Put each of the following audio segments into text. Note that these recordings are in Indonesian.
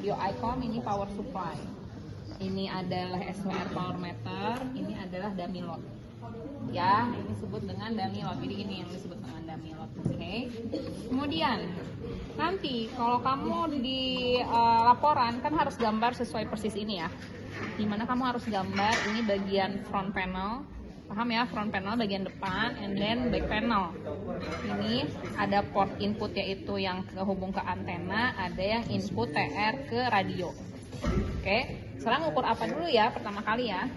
radio ICOM, ini power supply. Ini adalah SWR power meter, ini adalah dummy load. Ya, ini disebut dengan dummy load. Jadi ini yang disebut dengan dummy load. Oke. Kemudian nanti kalau kamu di laporan kan harus gambar sesuai persis ini ya. Dimana kamu harus gambar ini bagian front panel. Paham ya, front panel bagian depan, and then back panel. Ini ada port input yaitu yang kehubung ke antena, ada yang input TR ke radio. Oke, sekarang ukur apa dulu ya pertama kali ya?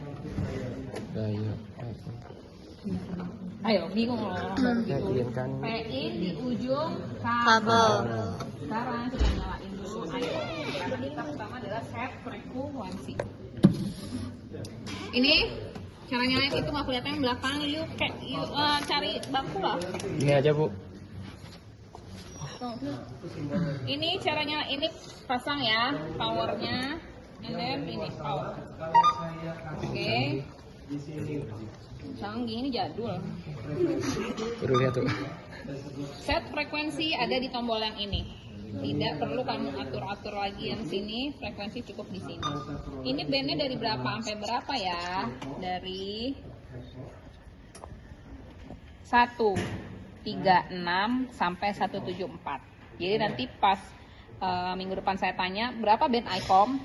Ayo, bingung loh orang baru gitu. PI di ujung kabel. Sekarang kita nyalain dulu. Ayo, karena kita pertama adalah set frekuensi. Ini cara nyalain itu nggak kelihatan yang belakang, yuk cari bangku lah. Ini aja Bu. Ini caranya, ini pasang ya powernya, and then ini power. Oke. Canggih, ini jadul. Baru lihat tuh. Set frekuensi ada di tombol yang ini. Tidak perlu kamu atur-atur lagi yang sini, frekuensi cukup di sini. Ini bandnya dari berapa sampai berapa ya? Dari 136 sampai 174. Jadi nanti pas minggu depan saya tanya berapa band ICOM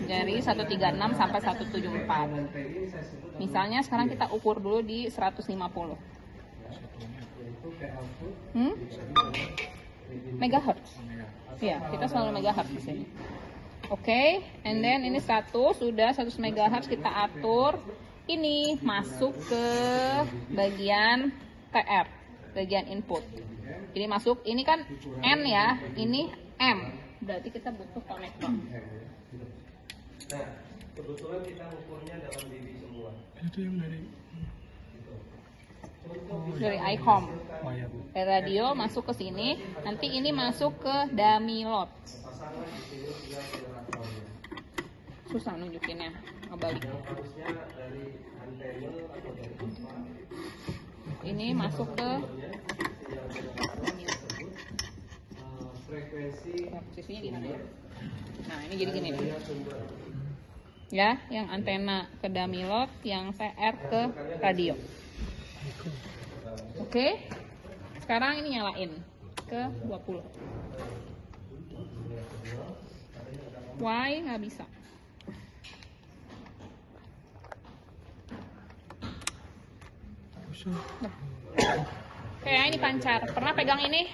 dari 136 sampai 174. Misalnya sekarang kita ukur dulu di 150. Megahertz. Iya, kita selalu megahertz di sini. Oke, and then ini 100 megahertz kita atur. Ini masuk ke bagian TR, bagian input. Jadi masuk, ini kan N ya, ini M. Berarti kita butuh konektor. Nah, kebetulan kita ukurnya dalam diri semua. Itu yang dari ICOM. Oh ya Bu. Dari radio masuk ke sini, nanti ini masuk ke dummy load. Susah nunjukinnya, ngebalik. Ini masuk ke posisinya di mana ya? Nah, ini jadi gini nih. Ya, yang antena ke dummy load, yang TR ke radio. Oke. Sekarang ini nyalain ke 20. Why nggak bisa? Oke, ini pancar. Pernah pegang ini?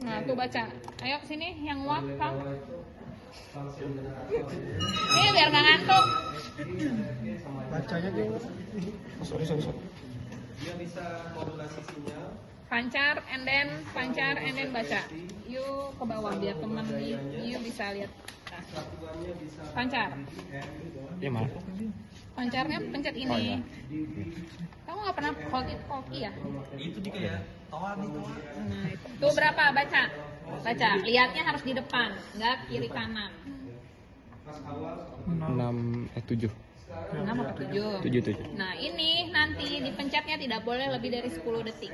Nah, tuh baca. Ayo sini, yang watt, Kang. Ini biar nggak ngantuk. Bacanya dia. Sorry. Dia bisa modulasi sinyal. Pancar and then baca. Yuk ke bawah biar teman you bisa lihat. Nah, pancar. Ya maaf. Pancarnya pencet ini. Oh, ya. Kamu nggak pernah hold it cocky ya? Itu juga ya. Toa. Nah, itu berapa? Baca. Lihatnya harus di depan, nggak kiri kanan. 7. 6 apa 7? 7. Nah, ini nanti dipencetnya tidak boleh lebih dari 10 detik.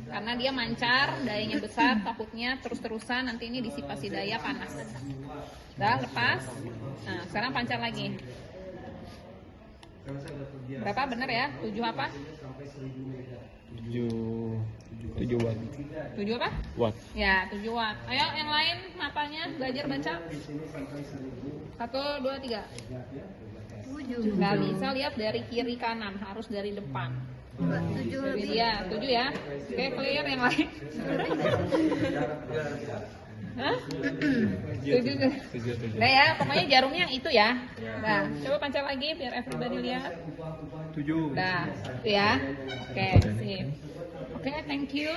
Karena dia mancar, dayanya besar, takutnya terus-terusan nanti ini disipasi daya panas. Udah, lepas. Nah, sekarang pancar lagi. Berapa bener ya? 7 apa? 7 watt. 7 apa? Watt. Ya, 7 watt. Ayo yang lain matanya belajar baca. 1, 2, 3. Nggak bisa lihat dari kiri kanan, harus dari depan. 7 ya, 7 ya. Oke, clear yang lain. Hah? 7. Nah ya, pokoknya jarumnya yang itu ya. Nah, coba pancar lagi biar everybody lihat. 7. Nah, itu ya. Oke, sip. Oke, thank you.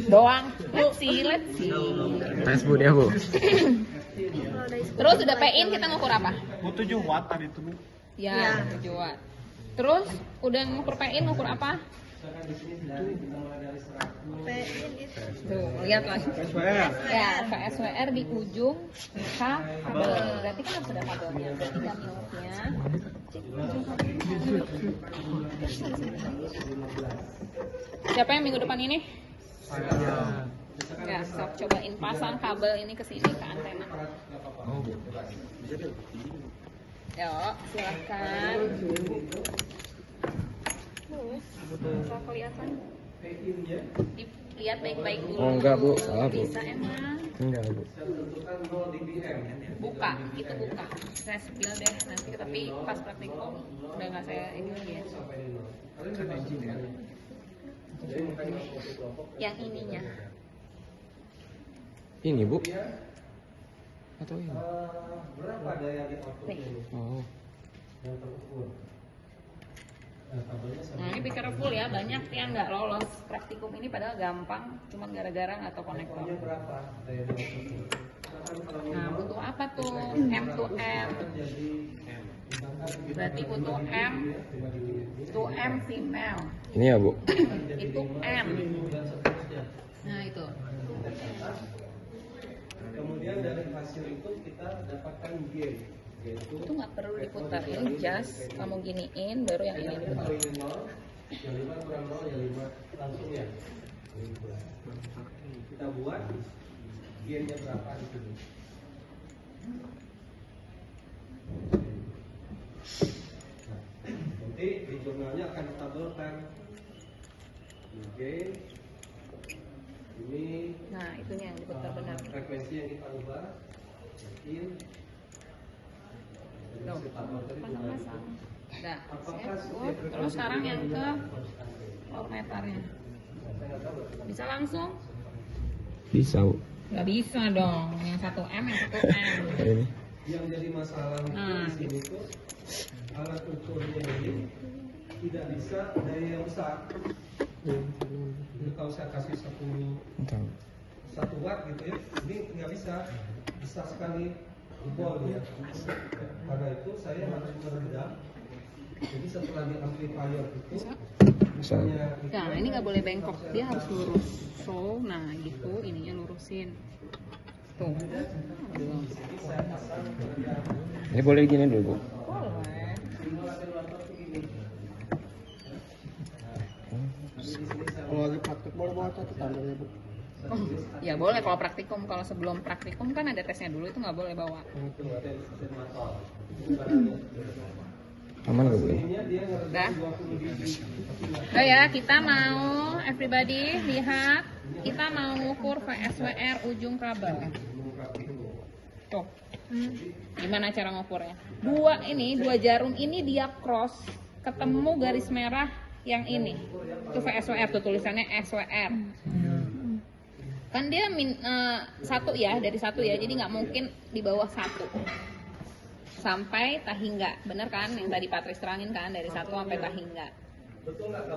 Doang. Let's see. Tes Bu dia Bu. Terus udah pay-in kita ngukur apa? 7 watt tadi itu Bu. Ya, 7 watt. Terus udah ngukur pay-in ngukur apa? Tuh, lihat lagi. Ya, VSWR di ujung kabel. Berarti kan harus ada kabelnya. Berarti dummy-nya. Siapa yang minggu depan ini? Ya, sok cobain pasang kabel ini ke sini ke antena. Oh, Yuk, silakan. Bisa kelihatan? Lihat baik-baik dulu. Oh, enggak, Bu. Salah, Bu. Bisa emang. Enggak, Bu. Buka, itu buka. Saya spill deh nanti, tapi pas praktikum udah nggak saya ini lagi ya. Yang ininya. Ini, Bu. Atau ini? Berapa daya di output Nih. ini Oh. yang terukur? Nah, kabelnya sama. Nah, ini be careful ya, banyak yang nggak lolos praktikum ini padahal gampang, cuman gara-gara nggak tahu konektor. Pokoknya berapa daya di output? Nah, butuh apa tuh? M to M. Berarti butuh M to M female. Ini ya, Bu. Itu M. Nah, itu. Kemudian dari hasil itu kita dapatkan gain, yaitu Itu nggak perlu diputar, ini just kamu giniin baru yang ini diputar. ini 0, yang 5 kurang 0, yang 5 langsung ya. Kita buat gainnya berapa di sini. Nah, nanti di jurnalnya akan ditabelkan gain ini. Nah, itunya yang diputar benar. Frekuensi yang kita ubah yakin Tuh, pasang-pasang. Nah, terus sekarang yang ke voltmeternya. Bisa langsung? Bisa, Bu. Nggak bisa dong, yang 1 M, yang 1 M. Ini. yang jadi masalah Nah, di sini tuh alat ukurnya ini tidak bisa daya yang besar. Jadi kalau saya kasih 1 watt gitu ya, ini nggak bisa, besar sekali jebol ya. Karena itu saya harus meredam. Jadi setelah di amplifier itu, Bisa. Nah, ini nggak boleh bengkok, dia harus lurus. So, nah gitu, ininya lurusin. Tuh. Ini boleh gini dulu, Bu. Boleh. Kalau lagi praktek boleh bawa catatan ya, Bu. Oh, ya boleh kalau praktikum. Kalau sebelum praktikum kan ada tesnya dulu, itu nggak boleh bawa. Aman nggak, Bu? Udah. Udah ya, kita mau everybody lihat. Kita mau ngukur VSWR ujung kabel. Tuh. Gimana cara ngukurnya? Dua jarum ini dia cross, ketemu garis merah yang ini. Itu VSWR tuh, tulisannya SWR. Kan dia satu ya, dari satu ya, jadi nggak mungkin di bawah 1 sampai tahingga, bener kan yang tadi Patris terangin kan, dari 1 sampai tahingga.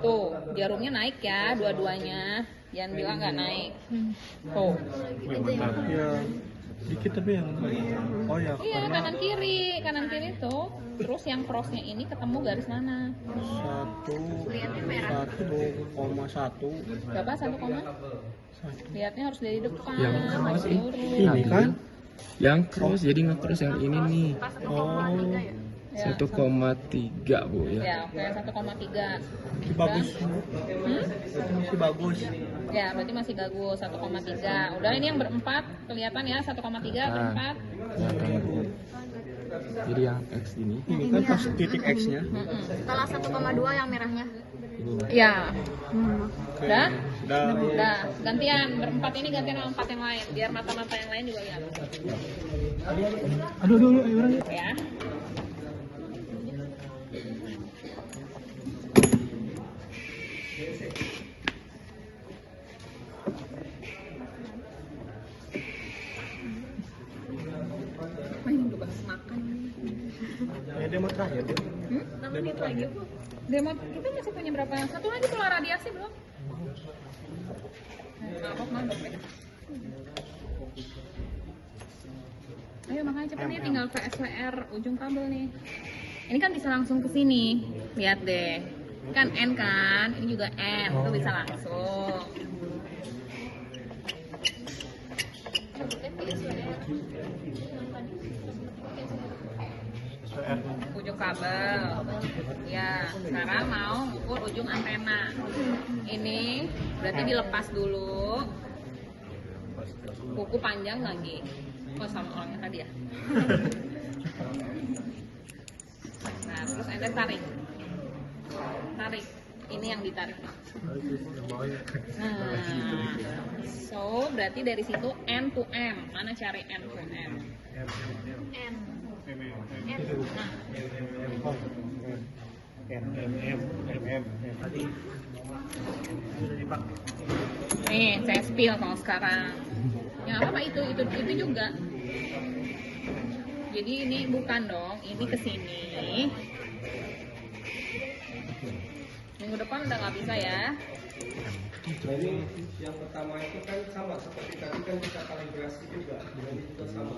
Tuh jarumnya naik ya, dua-duanya, jangan bilang nggak naik. Tuh Ya, dikit tapi yang oh ya, iya, karena kanan kiri tuh. Terus yang crossnya ini ketemu garis mana? 1,1 Berapa? 1, lihatnya harus dari depan. Yang harus cross lurus. ini kan. Yang cross, jadi nge-cross yang ini nih. Oh, Ya. 1,3, Bu, ya. Ya, oke, 1,3. bagus. Masih bagus. Ya, berarti masih bagus, 1,3. Udah, ini yang berempat, kelihatan ya, 1,3 berempat. Kelihatan, Bu. Jadi yang X ini. Ini kan pas titik X-nya. Kalau 1,2 yang merahnya. Ya, Oke. udah? Udah. Udah, gantian, berempat ini gantian sama 4 yang lain, biar mata-mata yang lain juga lihat. Aduh, ayo orang. Ya. Ini udah bahas makan. Ya, demo terakhir. Namanya itu lagi Bu. Demo kita masih punya berapa? Satu lagi soal radiasi belum? Mabok ya. Ayo makanya cepet nih, tinggal VSWR ujung kabel nih. Ini kan bisa langsung ke sini. Lihat deh. Kan N kan, ini juga N, itu bisa langsung. Ujung kabel. Ya, sekarang mau ukur ujung antena. Ini berarti dilepas dulu. Kuku panjang lagi. Oh, sama orangnya tadi ya. Nah, terus ente tarik. Tarik. Ini yang ditarik. Nah, so berarti dari situ N to M. Mana cari N to M? N. N. Nih, saya spill kalau sekarang. Ya apa itu juga. Jadi ini bukan dong, ini kesini. Minggu depan udah nggak bisa ya. Nah ini yang pertama itu kan sama seperti tadi kan kita kalibrasi juga, ini juga sama.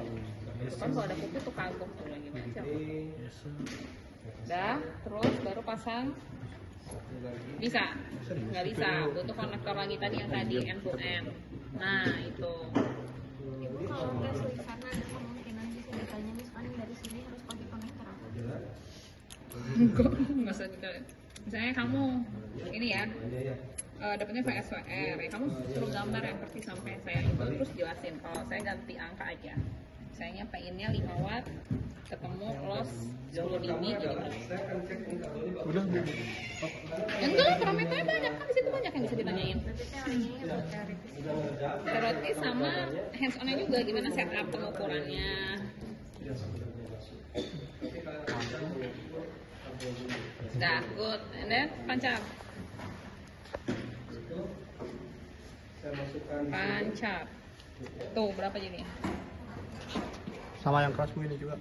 Kan kalau ada kuku tuh kagok tuh lagi macam. Ini Udah, terus baru pasang. Bisa? Nggak bisa. Butuh konektor lagi tadi yang tadi N to N. Nah itu. Ibu kalau tes di sana ada kemungkinan bisa ditanya misalkan dari sini harus pakai konektor apa? Nggak usah juga. Misalnya kamu ini ya. Dapatnya VSWR ya, kamu suruh gambar yang persis sampai saya itu terus jelasin kalau saya ganti angka aja. Misalnya PIN-nya 5 watt ketemu loss 10 dB jadi berapa? saya akan cek ini kabelnya Udah, Bu. Enggak lah, parameternya banyak kan di situ banyak yang bisa ditanyain. Berarti saya orangnya buat teoritis. Teoritis sama hands on-nya juga gimana setup pengukurannya. Dah, good. And then pancar. saya masukkan Pancar. Tuh, berapa jadi? Sama yang kelasmu ini juga.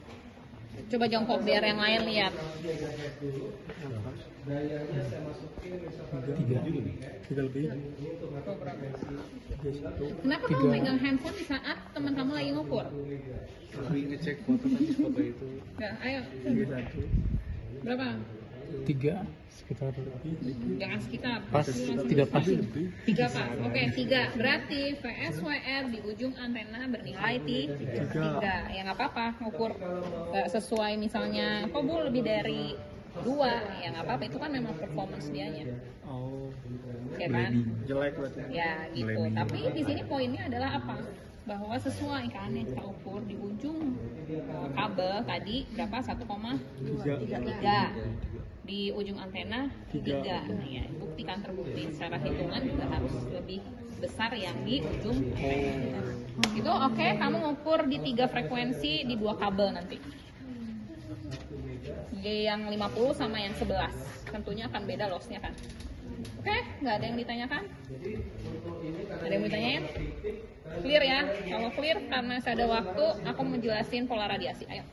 Coba jongkok biar yang lain lihat. dayanya saya masukin misalkan Tiga lebih. Tuh, berapa? Tiga situ. Kenapa kamu megang handphone di saat teman kamu lagi ngukur? Lebih ngecek foto tadi foto itu. Nah, ayo. Tiga satu. Berapa? 3 sekitar Jangan sekitar. Pas, Langsung 3 pas. 3 pas. Oke, 3. Berarti VSWR di ujung antena bernilai 3. Ya nggak apa-apa, ngukur nggak sesuai misalnya, kok Bu lebih dari 2, ya nggak apa-apa, itu kan memang performance dianya. Oh, Ya kan? jelek berarti. Ya gitu. Tapi di sini poinnya adalah apa? Bahwa sesuai kan yang kita ukur di ujung kabel tadi berapa? 1,3. Di ujung antena 3. Nah, ya, buktikan terbukti secara hitungan juga harus lebih besar yang di ujung antena. Itu oke, kamu ngukur di 3 frekuensi di 2 kabel nanti. Yang 50 sama yang 11. Tentunya akan beda lossnya kan. Oke, nggak ada yang ditanyakan? Ada yang ditanyain? Clear ya? Kalau clear, karena saya ada waktu, aku mau jelasin pola radiasi. Ayo.